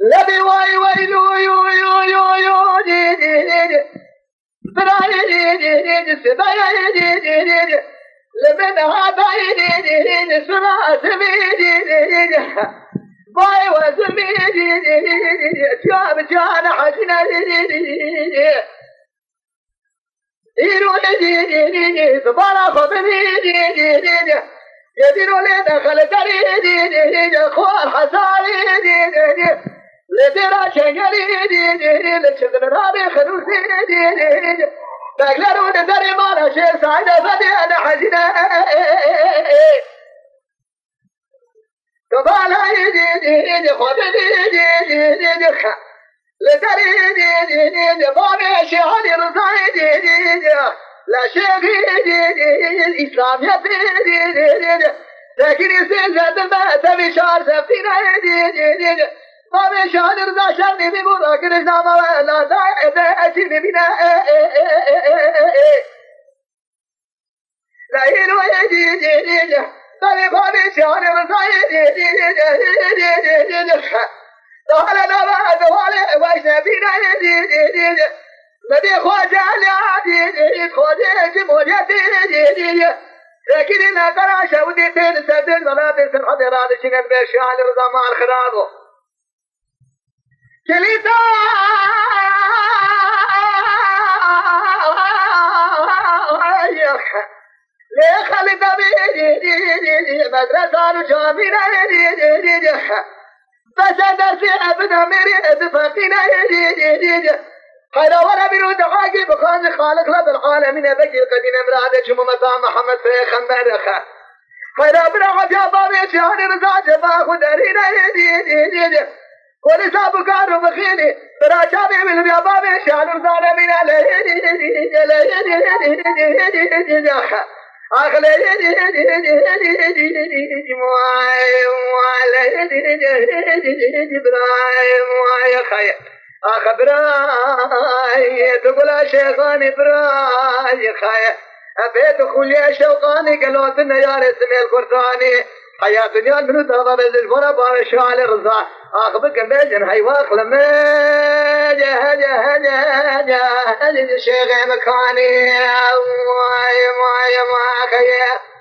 لبي واي ويلو يو يو يو يو دي دي دي دي براي دي دي دي دي سباي دي دي دي دي لبن هاباي دي دي دي دي سرا سبي دي دي دي دي باي وسبي دي دي دي دي دي جاب جانا حجنا دي دي دي دي يرو دي دي دي دي سبارا خبني دي دي دي دي يديروا لي دخل داري دي دي دي خوار حساري دي دي دي لديرا شنگری دی لچدن رابی خنوسی دی بگلرون داری مانا شیر سایده فدی انا حزینه کبالای دی خود دی لداری دی بابی شیعانی رضای دی لشیقی دی اسلامیت دی تکنی سیزد المعتبی شار سفتینه دی بابي شادر ذا شرني بمراك نجنام ولا داعي بأتي بنا لا يلو يدي بابي شادر ذا يدي دخل نبات والي ويشنا بنا يدي بدي خواجه لعادي خواجه جمهوريتي لكن إلا قراشة ودي بين سبيل ولا بين الحضرات شنن بشادر ذا مع الخرابه چلیتا لے خالد بی مدرسہ جامعہ بس درس ابن میری اتفاقنا خير ولا بنو دعاقي بخان خالق رب العالمين بكي القدين امرأة جممة محمد في خمرخة خير ابن عجاب بابي شهر رزا جبا خدرين ولي سابو كارو بخيني برا شابي من بيابابي شعر رزانا من براي تقول شيخاني براي خايا أبيت خليا شوقاني قلوتنا يا رسم القرطاني حياة دنيا منو تغضب الزفرة بار شعال الرضا أخبك بيجن حيواق لما جه الشيخ مكاني ما خيا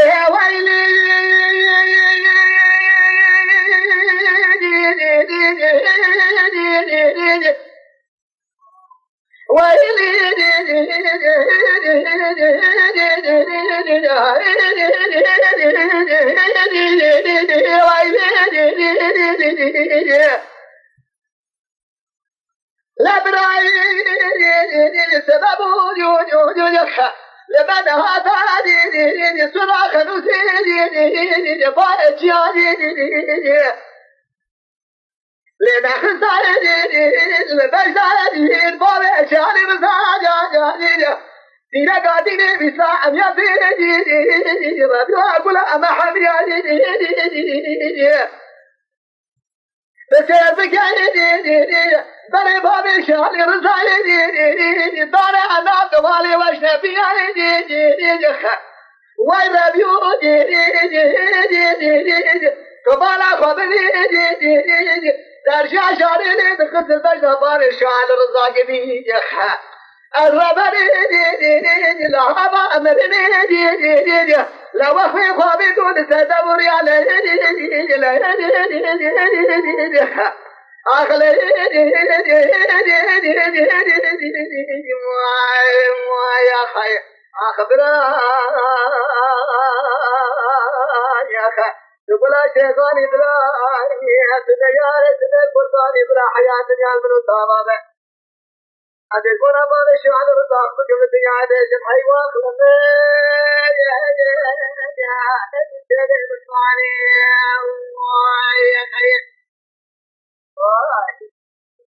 يا ويلي لا براي سبب لمن هذا صراخ نسيني باجي لنا خساري لبجاري بابي شاري مساجا دينا قاديني بساعة يبيني ربيو أقول أما حمياني بسير بكاني بري بابي شاري رزايني داري أنا دوالي وشنبياني وين ربيو كبالا خبني درجة شاري دخلت البجنة باري شعال رزاقي بيجخ الربني لعبا أمرني لو أخي خوابي دون تدوري على أخلي يا خي أخبرا يا خي تقول شيخاني بلا تديار تدير قرطاني بلا حياة جال من الطابة أدي كنا بعد شعال رضاق بكم الدنيا ديشن حيوان خلنا يا